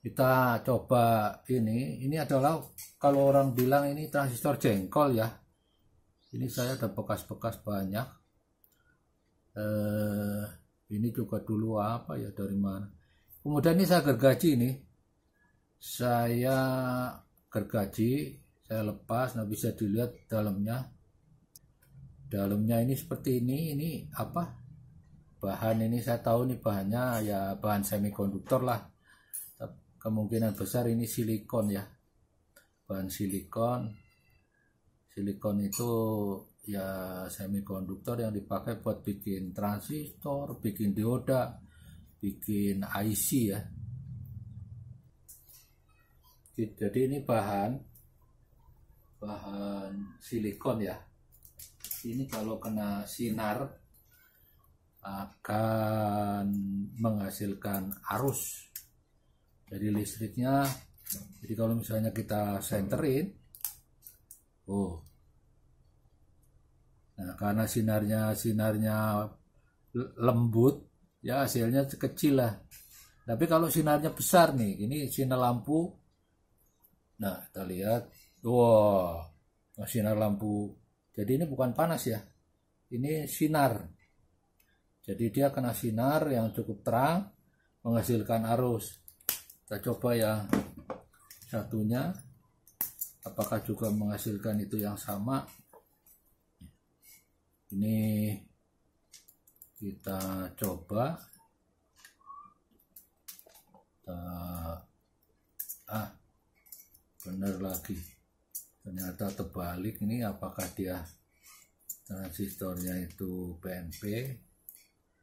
Kita coba ini adalah kalau orang bilang ini transistor jengkol ya. Ini saya ada bekas-bekas banyak. Ini juga dulu apa ya, dari mana. Kemudian ini saya gergaji nih. Saya gergaji, saya lepas. Nah, bisa dilihat dalamnya. Dalamnya ini seperti ini apa? Bahan ini saya tahu nih bahannya ya bahan semikonduktor lah. Kemungkinan besar ini silikon ya, bahan silikon. Silikon itu ya semikonduktor yang dipakai buat bikin transistor, bikin dioda, bikin IC ya. Jadi ini bahan silikon ya. Ini kalau kena sinar akan menghasilkan arus dari listriknya. Jadi kalau misalnya kita senterin, nah karena sinarnya lembut ya, hasilnya kecil lah. Tapi kalau sinarnya besar nih, ini sinar lampu. Nah, kita lihat, sinar lampu. Jadi ini bukan panas ya, ini sinar. Jadi dia kena sinar yang cukup terang, menghasilkan arus. Kita coba yang satunya, apakah juga menghasilkan itu yang sama. Ini kita coba. Benar lagi, ternyata terbalik. Ini apakah dia transistornya itu PNP.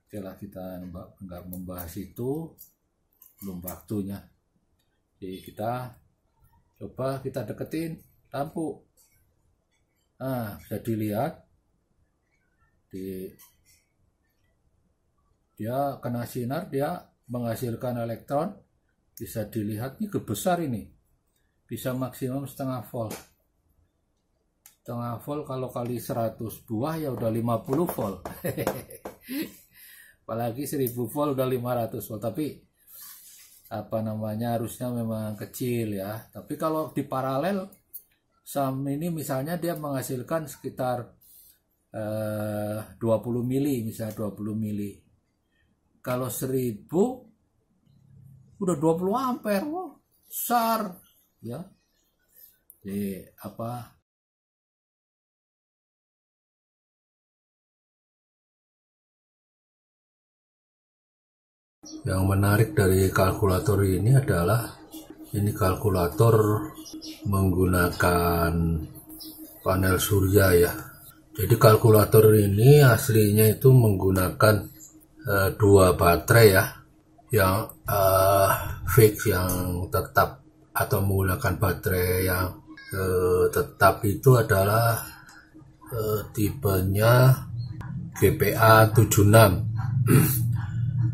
Oke lah, kita nggak membahas itu, belum waktunya. Jadi kita coba, kita deketin lampu. Nah, bisa dilihat dia kena sinar, dia menghasilkan elektron. Bisa dilihat ini besar, ini bisa maksimum setengah volt. Setengah volt kalau kali 100 buah ya udah 50 volt. Apalagi 1000 volt udah 500 volt. Tapi apa namanya, harusnya memang kecil ya. Tapi kalau di paralel sama ini misalnya dia menghasilkan sekitar 20 mili, misalnya 20 mili. Kalau 1000 udah 20 ampere. Besar ya. Jadi apa, yang menarik dari kalkulator ini adalah ini kalkulator menggunakan panel surya ya. Jadi kalkulator ini aslinya itu menggunakan 2 baterai ya, yang fix, yang tetap, atau menggunakan baterai yang tetap itu adalah tipenya GPA 76.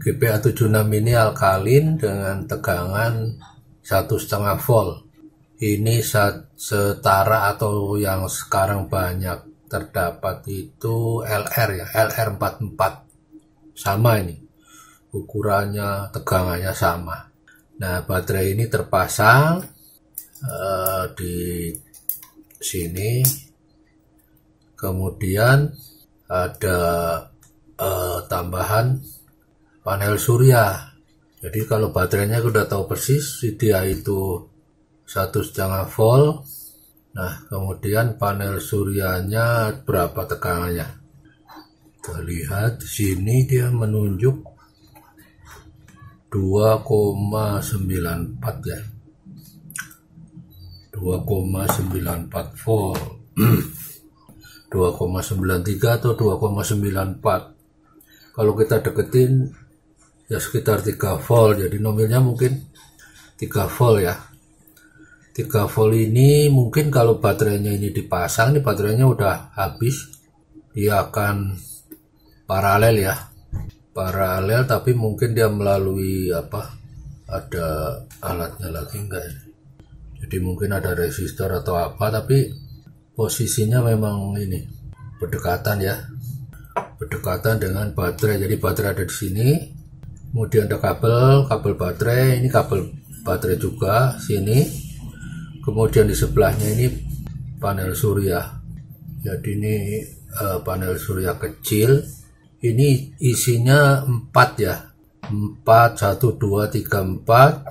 GPA 76 ini alkalin dengan tegangan 1,5 volt. Ini setara atau yang sekarang banyak terdapat itu LR ya, LR44. Sama ini, ukurannya, tegangannya sama. Nah, baterai ini terpasang di sini. Kemudian ada tambahan panel surya. Jadi kalau baterainya udah tahu persis, dia itu 1,5 volt. Nah, kemudian panel suryanya berapa tegangannya? Kita lihat di sini dia menunjuk 2,94 ya. 2,94 volt. 2,93 atau 2,94. Kalau kita deketin ya sekitar 3 volt. Jadi nomornya mungkin 3 volt ya. 3 volt ini mungkin kalau baterainya ini dipasang, nih baterainya udah habis, dia akan paralel ya. Paralel, tapi mungkin dia melalui apa, ada alatnya lagi enggak ya? Jadi mungkin ada resistor atau apa, tapi posisinya memang ini berdekatan ya, berdekatan dengan baterai. Jadi baterai ada di sini, kemudian ada kabel baterai, ini kabel baterai juga sini. Kemudian di sebelahnya ini panel surya. Jadi ini panel surya kecil. Ini isinya 4 ya. 4, 1, 2, 3, 4.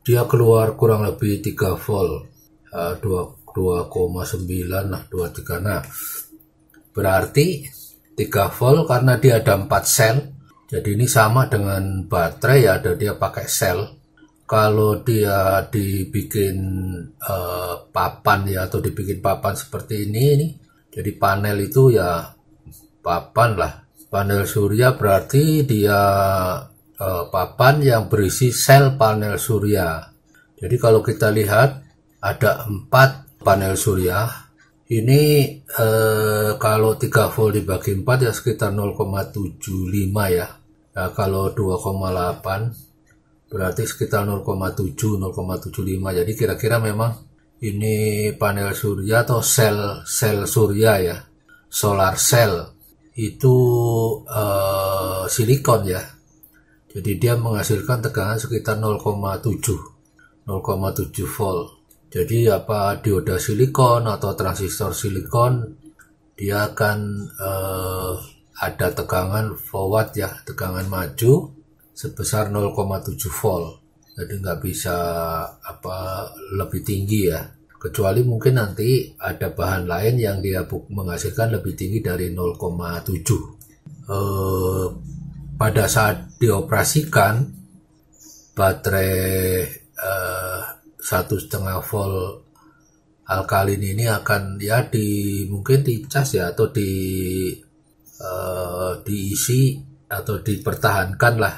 Dia keluar kurang lebih 3 volt. 2,9 lah, 23. Nah, berarti 3 volt karena dia ada 4 sel. Jadi ini sama dengan baterai ya, dia pakai sel. Kalau dia dibikin papan ya, atau dibikin papan seperti ini, jadi panel itu ya papan lah. Panel surya berarti dia papan yang berisi sel panel surya. Jadi kalau kita lihat ada 4 panel surya. Ini kalau 3 volt dibagi 4 ya sekitar 0,75 ya. Nah, kalau 2,8 berarti sekitar 0,7, 0,75. Jadi kira-kira memang ini panel surya atau sel surya ya. Solar cell itu silikon ya. Jadi dia menghasilkan tegangan sekitar 0,7 volt. Jadi dioda silikon atau transistor silikon dia akan ada tegangan forward ya, tegangan maju sebesar 0,7 volt. Jadi nggak bisa lebih tinggi ya. Kecuali mungkin nanti ada bahan lain yang dia menghasilkan lebih tinggi dari 0,7. Pada saat dioperasikan baterai 1,5 volt alkalin ini akan ya mungkin dicas ya, atau diisi atau dipertahankan lah,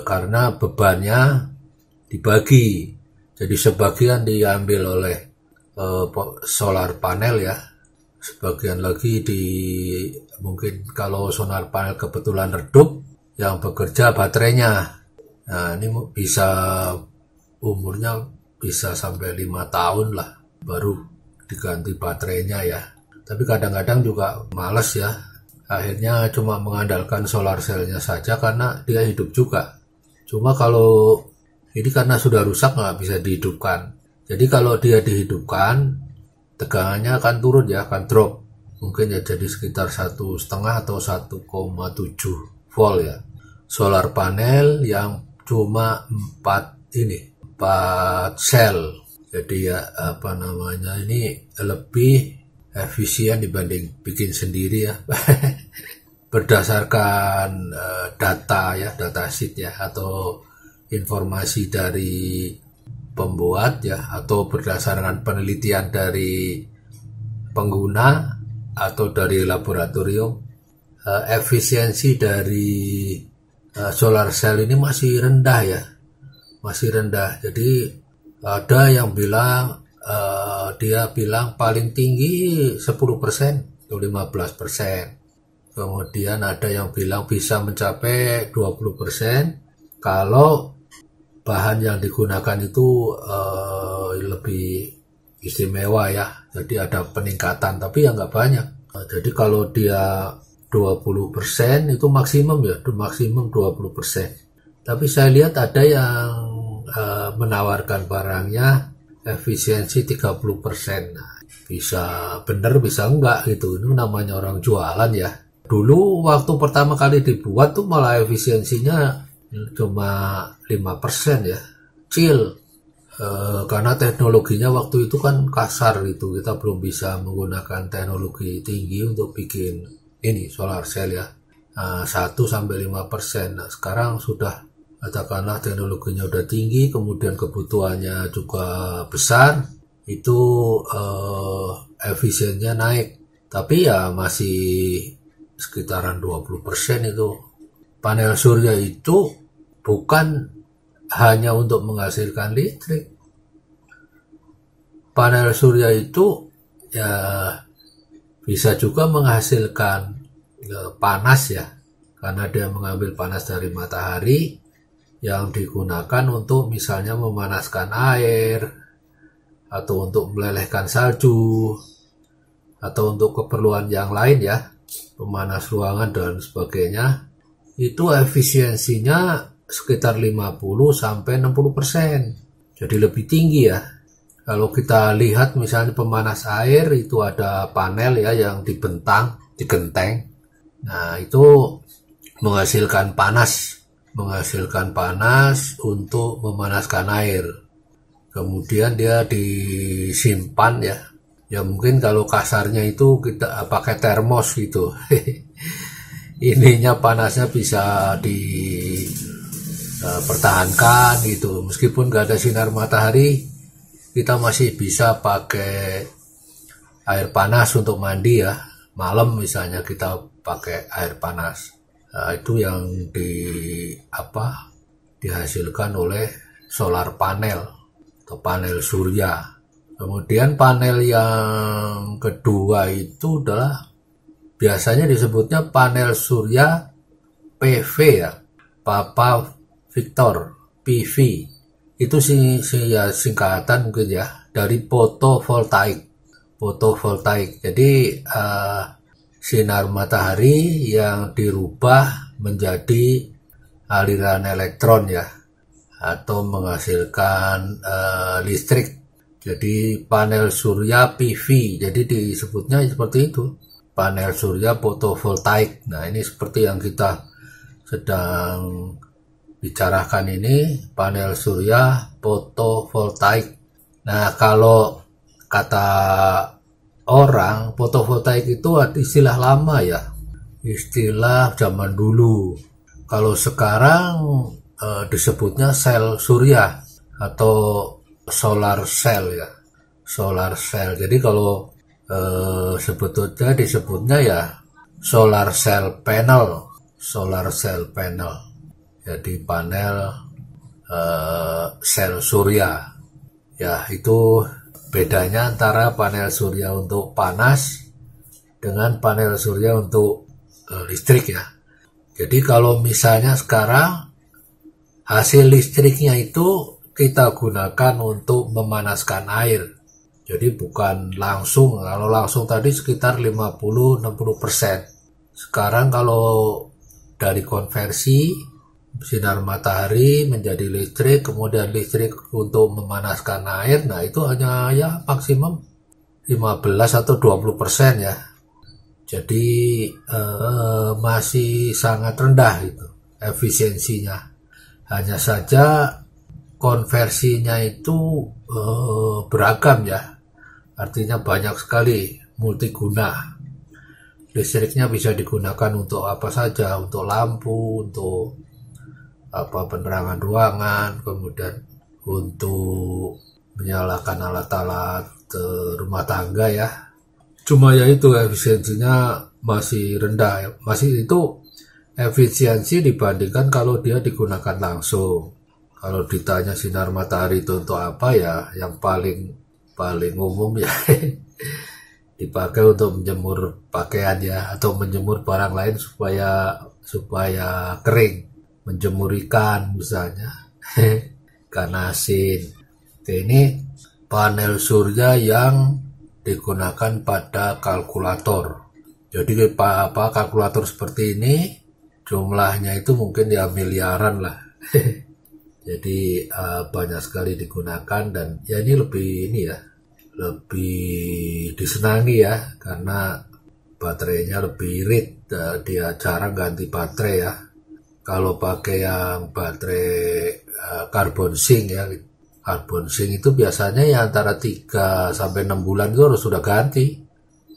karena bebannya dibagi. Jadi sebagian diambil oleh solar panel ya, sebagian lagi mungkin kalau solar panel kebetulan redup, yang bekerja baterainya. Nah ini bisa umurnya bisa sampai 5 tahun lah baru diganti baterainya ya. Tapi kadang-kadang juga males ya, akhirnya cuma mengandalkan solar cell-nya saja karena dia hidup juga. Cuma kalau ini karena sudah rusak nggak bisa dihidupkan. Jadi kalau dia dihidupkan tegangannya akan turun ya, akan drop. Mungkin ya jadi sekitar 1,5 atau 1,7 volt ya. Solar panel yang cuma 4 sel. Jadi ya ini lebih efisien dibanding bikin sendiri ya. Berdasarkan data sheet ya, atau informasi dari pembuat ya, atau berdasarkan penelitian dari pengguna atau dari laboratorium, efisiensi dari solar cell ini masih rendah ya, masih rendah. Jadi ada yang bilang dia bilang paling tinggi 10% atau 15%. Kemudian ada yang bilang bisa mencapai 20% kalau bahan yang digunakan itu lebih istimewa ya. Jadi ada peningkatan, tapi ya nggak banyak. Jadi kalau dia 20% itu maksimum ya, maksimum 20%. Tapi saya lihat ada yang menawarkan barangnya efisiensi 30%. Nah, bisa bener bisa enggak gitu. Ini namanya orang jualan ya. Dulu waktu pertama kali dibuat tuh malah efisiensinya cuma 5% ya, kecil. Karena teknologinya waktu itu kan kasar gitu, kita belum bisa menggunakan teknologi tinggi untuk bikin ini solar cell ya, 1-5%. Nah sekarang sudah, katakanlah teknologinya udah tinggi, kemudian kebutuhannya juga besar, itu efisiennya naik, tapi ya masih sekitaran 20% itu. Panel surya itu bukan hanya untuk menghasilkan listrik. Panel surya itu ya bisa juga menghasilkan panas ya, karena dia mengambil panas dari matahari yang digunakan untuk misalnya memanaskan air, atau untuk melelehkan salju, atau untuk keperluan yang lain ya, pemanas ruangan dan sebagainya. Itu efisiensinya sekitar 50-60%. jadi lebih tinggi ya. Kalau kita lihat misalnya pemanas air itu ada panel ya yang digenteng. Nah, itu menghasilkan panas untuk memanaskan air. Kemudian dia disimpan ya. Ya mungkin kalau kasarnya itu kita pakai termos gitu. Ininya panasnya bisa dipertahankan gitu. Meskipun gak ada sinar matahari, kita masih bisa pakai air panas untuk mandi ya. Malam misalnya kita pakai air panas. Nah, itu yang dihasilkan oleh solar panel atau panel surya. Kemudian panel yang kedua itu adalah biasanya disebutnya panel surya PV ya, Papa Victor, PV. Itu ya singkatan mungkin ya, dari fotovoltaik. Jadi sinar matahari yang dirubah menjadi aliran elektron ya, atau menghasilkan listrik. Jadi panel surya PV, jadi disebutnya seperti itu, panel surya fotovoltaik. Nah, ini seperti yang kita sedang bicarakan ini, panel surya fotovoltaik. Nah, kalau kata orang, fotovoltaik itu istilah lama ya, istilah zaman dulu. Kalau sekarang disebutnya sel surya atau solar cell ya, solar cell. Jadi kalau sebetulnya disebutnya ya solar cell panel. Jadi panel sel surya. Ya, itu bedanya antara panel surya untuk panas dengan panel surya untuk listrik ya. Jadi kalau misalnya sekarang hasil listriknya itu kita gunakan untuk memanaskan air. Jadi bukan langsung, kalau langsung tadi sekitar 50-60%. Sekarang kalau dari konversi sinar matahari menjadi listrik, kemudian listrik untuk memanaskan air, nah itu hanya ya maksimum 15 atau 20% ya. Jadi masih sangat rendah itu efisiensinya. Hanya saja konversinya itu beragam ya. Artinya banyak sekali, multiguna. Listriknya bisa digunakan untuk apa saja, untuk lampu, untuk penerangan ruangan, kemudian untuk menyalakan alat-alat rumah tangga ya. Cuma ya itu efisiensinya masih rendah, masih itu efisiensi dibandingkan kalau dia digunakan langsung. Kalau ditanya sinar matahari itu untuk apa ya, yang paling umum ya dipakai untuk menjemur pakaian ya, atau menjemur barang lain supaya kering, menjemur ikan misalnya ikan asin. Ini panel surya yang digunakan pada kalkulator. Jadi kalkulator seperti ini jumlahnya itu mungkin ya miliaran lah. Jadi banyak sekali digunakan, dan ya ini lebih disenangi ya, karena baterainya lebih irit, dia jarang ganti baterai ya. Kalau pakai yang baterai carbon zinc ya, carbon zinc itu biasanya ya antara 3 sampai 6 bulan itu harus sudah ganti.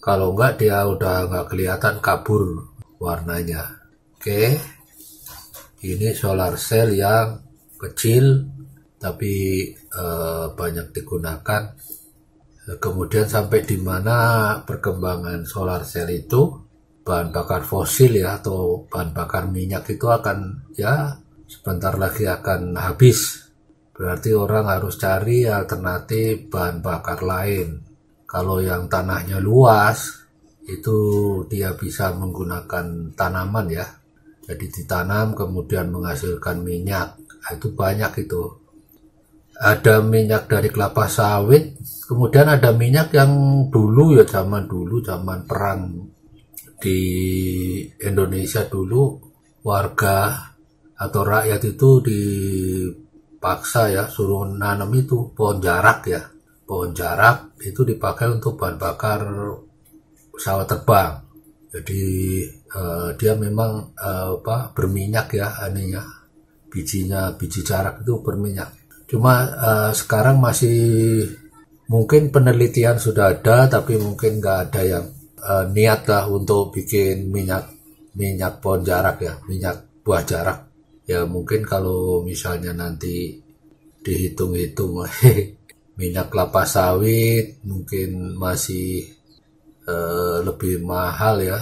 Kalau enggak dia udah enggak kelihatan, kabur warnanya. Oke. Ini solar cell yang kecil tapi banyak digunakan. Kemudian sampai di mana perkembangan solar cell itu, bahan bakar fosil ya, atau bahan bakar minyak itu akan ya sebentar lagi akan habis. Berarti orang harus cari alternatif bahan bakar lain. Kalau yang tanahnya luas, itu dia bisa menggunakan tanaman ya. Jadi ditanam kemudian menghasilkan minyak. Nah, itu banyak itu. Ada minyak dari kelapa sawit, kemudian ada minyak yang dulu ya, zaman perang di Indonesia dulu, warga atau rakyat itu paksa ya, suruh nanam itu pohon jarak ya. Pohon jarak itu dipakai untuk bahan bakar pesawat terbang. Jadi dia memang berminyak ya, anehnya bijinya, biji jarak itu berminyak. Cuma sekarang masih mungkin penelitian sudah ada, tapi mungkin nggak ada yang niat lah untuk bikin minyak pohon jarak ya, minyak buah jarak. Ya mungkin kalau misalnya nanti dihitung-hitung minyak kelapa sawit mungkin masih lebih mahal ya.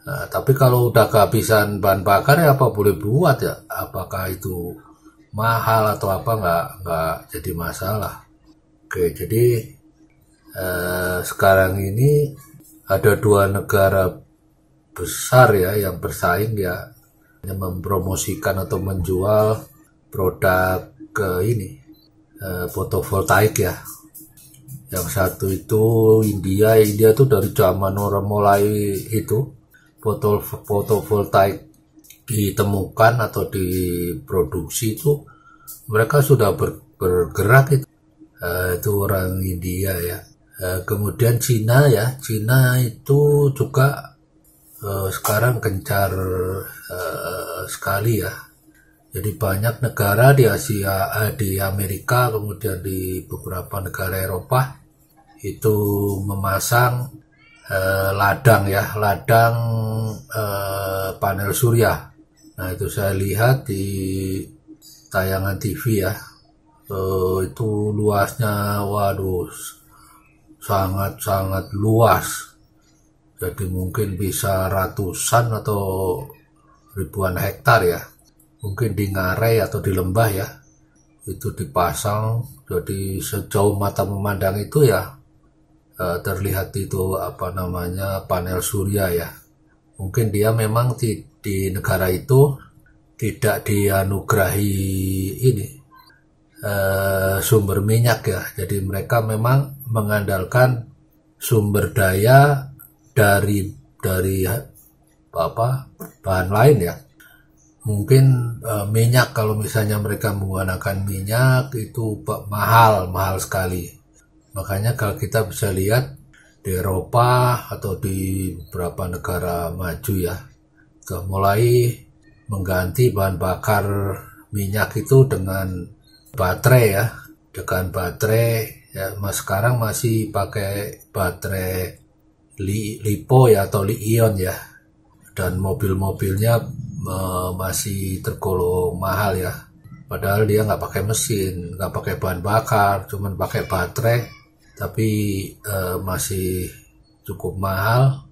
Tapi kalau udah kehabisan bahan bakar ya apa boleh buat ya. Apakah itu mahal atau apa nggak jadi masalah. Oke, jadi sekarang ini ada 2 negara besar ya yang bersaing ya, yang mempromosikan atau menjual produk fotovoltaik ya. Yang satu itu India tuh dari zaman orang mulai itu fotovoltaik ditemukan atau diproduksi itu mereka sudah bergerak itu orang India ya. Kemudian Cina ya, Cina itu juga sekarang gencar sekali ya. Jadi banyak negara di Asia, di Amerika, kemudian di beberapa negara Eropa itu memasang ladang panel surya. Nah itu saya lihat di tayangan TV ya, itu luasnya waduh sangat luas. Jadi mungkin bisa ratusan atau ribuan hektar ya. Mungkin di ngarai atau di lembah ya, itu dipasang. Jadi sejauh mata memandang itu ya terlihat itu panel surya ya. Mungkin dia memang di negara itu tidak dianugerahi sumber minyak ya. Jadi mereka memang mengandalkan sumber daya dari bahan lain ya. Mungkin minyak, kalau misalnya mereka menggunakan minyak itu mahal sekali. Makanya kalau kita bisa lihat di Eropa atau di beberapa negara maju ya, sudah mulai mengganti bahan bakar minyak itu dengan baterai ya, sekarang masih pakai baterai lipo ya atau li-ion ya, dan mobil-mobilnya masih tergolong mahal ya, padahal dia nggak pakai mesin, nggak pakai bahan bakar, cuman pakai baterai, tapi masih cukup mahal.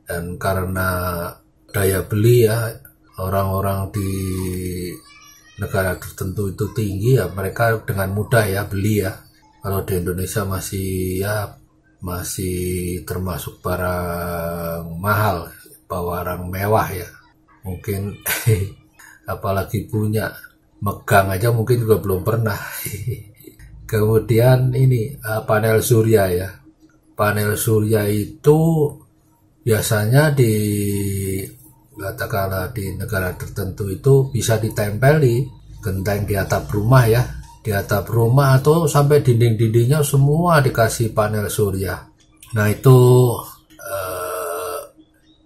Dan karena daya beli ya orang-orang di negara tertentu itu tinggi ya, mereka dengan mudah ya beli ya. Kalau di Indonesia masih termasuk barang mahal, barang mewah ya. Mungkin apalagi punya, megang aja mungkin juga belum pernah. Kemudian ini panel surya ya. Panel surya itu biasanya katakanlah di negara tertentu itu bisa ditempel di genteng di atap rumah ya. Di atap rumah atau sampai dinding-dindingnya semua dikasih panel surya. Nah itu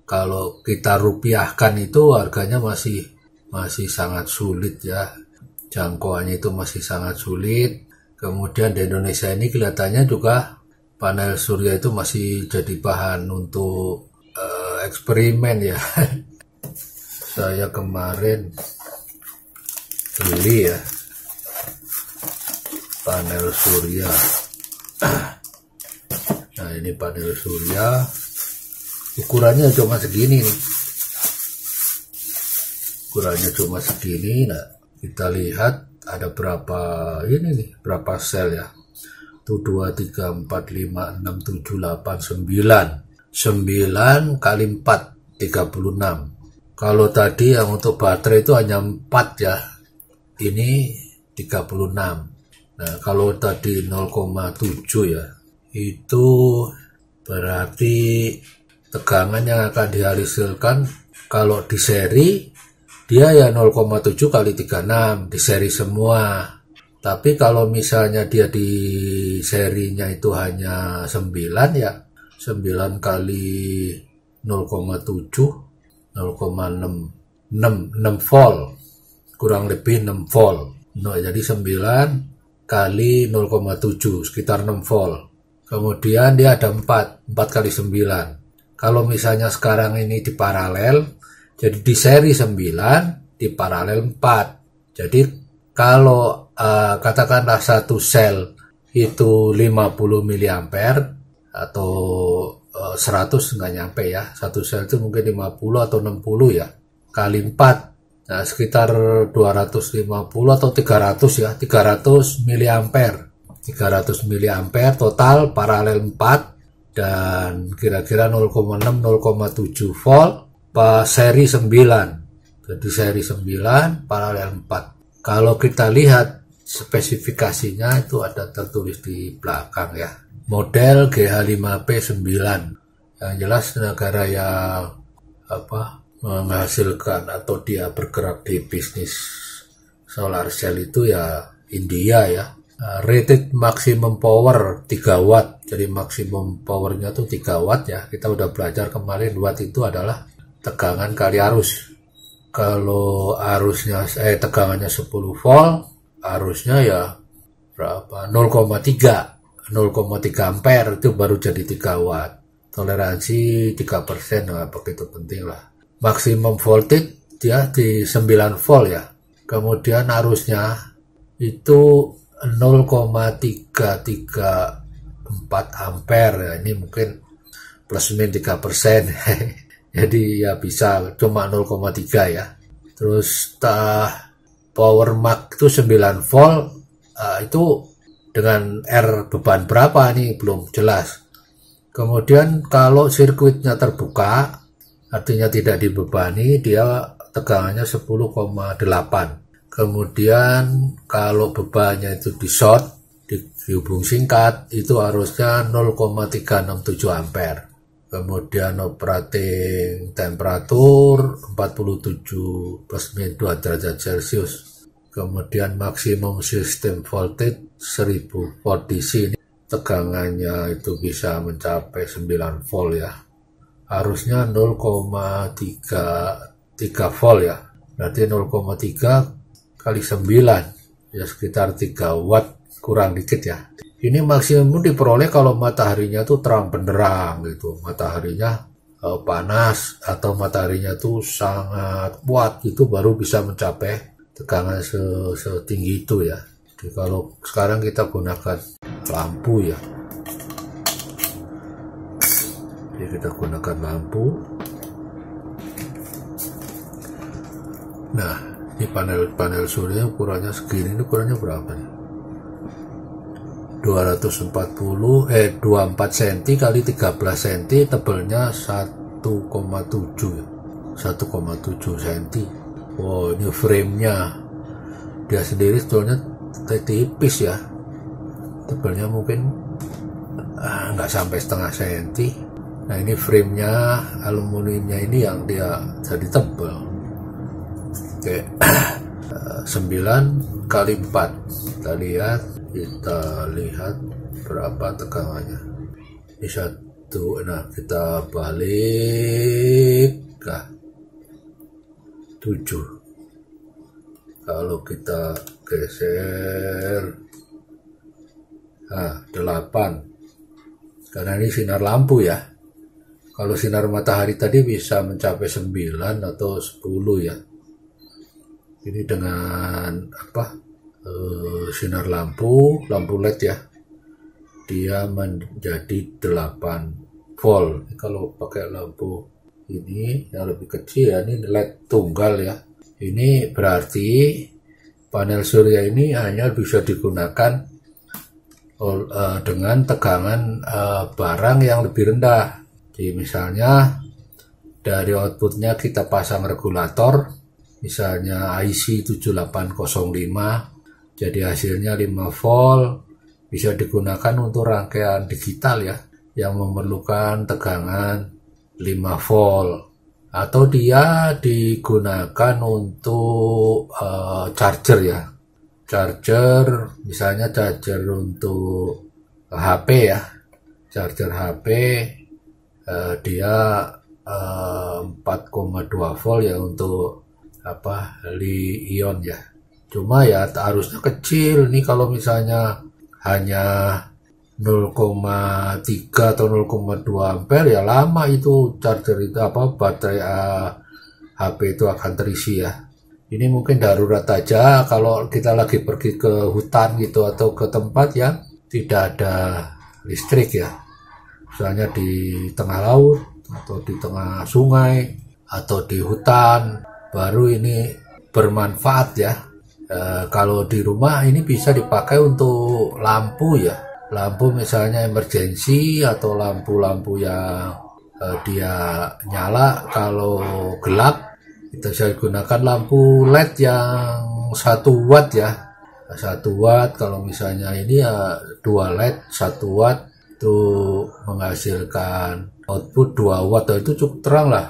kalau kita rupiahkan itu harganya masih sangat sulit ya, jangkauannya itu masih sangat sulit. Kemudian di Indonesia ini kelihatannya juga panel surya itu masih jadi bahan untuk eksperimen ya. Saya kemarin beli ya panel surya. Nah ini panel surya, ukurannya cuma segini nih. Ukurannya cuma segini. Nah, kita lihat ada berapa berapa sel ya. Itu 2, 3, 4, 5, 6, 7, 8, 9. 9 kali 4, 36. Kalau tadi yang untuk baterai itu hanya 4 ya. Ini 36. Nah, kalau tadi 0,7 ya. Itu berarti tegangan yang akan dihasilkan kalau di seri dia ya 0,7 kali 36 di seri semua. Tapi kalau misalnya dia di serinya itu hanya 9 ya, 9 kali 0,7, 0,6, 6 volt, kurang lebih 6 volt. No, jadi 9 kali 0,7, sekitar 6 volt. Kemudian dia ada 4 kali 9. Kalau misalnya sekarang ini di paralel, jadi di seri 9, di paralel 4. Jadi kalau katakanlah satu sel itu 50 mA atau 100 nggak nyampe ya. Satu sel itu mungkin 50 atau 60 ya. Kali 4. Nah, sekitar 250 atau 300 ya. 300 mA. 300 mA total paralel 4 dan kira-kira 0,6-0,7 volt per seri 9. Jadi seri 9 paralel 4. Kalau kita lihat spesifikasinya itu ada tertulis di belakang ya. Model GH5P9. Yang jelas negara yang menghasilkan atau dia bergerak di bisnis solar cell itu ya India ya. Rated maximum power 3 watt. Jadi maksimum powernya tuh 3 watt ya. Kita udah belajar kemarin watt itu adalah tegangan kali arus. Kalau arusnya tegangannya 10 volt, arusnya ya berapa? 0,3 ampere itu baru jadi 3 watt. Toleransi 3%, nah begitu penting lah. Maksimum voltage dia di 9 volt ya. Kemudian arusnya itu 0,334 ampere ya. Ini mungkin plus min 3%. Jadi ya bisa cuma 0,3 ya. Terus power max itu 9 volt, itu dengan R beban berapa nih belum jelas. Kemudian kalau sirkuitnya terbuka, artinya tidak dibebani, dia tegangannya 10,8. Kemudian kalau bebannya itu di short, dihubung singkat, itu harusnya 0,367 ampere. Kemudian operating temperatur 47 plus minus 2 derajat Celcius. Kemudian maksimum system voltage 1000 volt DC. Tegangannya itu bisa mencapai 9 volt ya. Harusnya 0,33 volt ya. Berarti 0,3 kali 9 ya sekitar 3 watt kurang dikit ya. Ini maksimum diperoleh kalau mataharinya tuh terang benderang gitu. Mataharinya panas atau mataharinya tuh sangat kuat, itu baru bisa mencapai tegangan setinggi itu ya. Jadi kalau sekarang kita gunakan lampu ya. Jadi kita gunakan lampu. Nah, ini panel surya ukurannya segini, ini ukurannya berapa nih? 24 cm kali 13 cm, tebalnya 1,7 ya. 1,7 cm. Wow, ini frame-nya. Dia sendiri sebetulnya tipis ya. Tebalnya mungkin nggak sampai setengah senti. Nah, ini frame-nya, aluminiumnya ini yang dia jadi tebal. Oke. 9 kali 4. Kita lihat berapa tegangannya. Ini 1. Nah, kita balik ke 7. Kalau kita geser 8. Karena ini sinar lampu ya. Kalau sinar matahari tadi bisa mencapai 9 atau 10 ya. Ini dengan sinar lampu LED ya, dia menjadi 8 volt. Kalau pakai lampu ini yang lebih kecil ya, ini LED tunggal ya. Ini berarti panel surya ini hanya bisa digunakan dengan tegangan barang yang lebih rendah. Jadi misalnya dari outputnya kita pasang regulator, misalnya IC 7805. Jadi hasilnya 5 volt, bisa digunakan untuk rangkaian digital ya, yang memerlukan tegangan 5 volt. Atau dia digunakan untuk charger ya. charger, misalnya charger untuk HP ya, charger HP dia 4,2 volt ya untuk Li-ion ya. Cuma ya harusnya kecil nih, kalau misalnya hanya 0,3 atau 0,2 ampere ya lama itu charger itu baterai HP itu akan terisi ya. Ini mungkin darurat aja kalau kita lagi pergi ke hutan gitu atau ke tempat yang tidak ada listrik ya. Misalnya di tengah laut atau di tengah sungai atau di hutan, baru ini bermanfaat ya. Kalau di rumah ini bisa dipakai untuk lampu ya, lampu misalnya emergency atau lampu-lampu yang dia nyala kalau gelap, kita bisa gunakan lampu LED yang 1 watt ya, 1 watt. Kalau misalnya ini ya 2 LED 1 watt itu menghasilkan output 2 watt, itu cukup terang lah,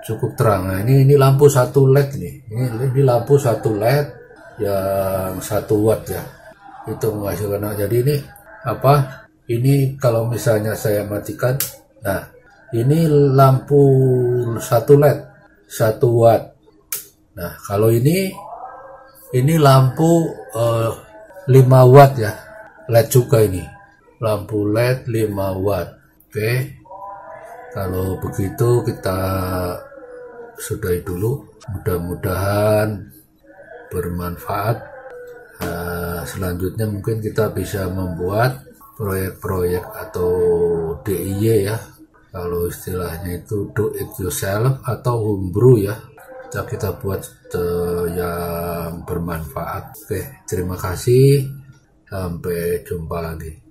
cukup terang. Nah ini lampu 1 LED nih, ini lampu 1 LED yang 1 watt ya, itu menghasilkan. Nah, jadi ini ini kalau misalnya saya matikan, nah ini lampu 1 LED 1 watt. Nah kalau ini lampu 5 watt ya, LED juga ini, lampu LED 5 watt. Oke, kalau begitu kita sudahi dulu, mudah-mudahan bermanfaat. Selanjutnya mungkin kita bisa membuat proyek-proyek atau DIY ya, kalau istilahnya itu do it yourself atau homebrew ya, kita buat yang bermanfaat. Oke, terima kasih, sampai jumpa lagi.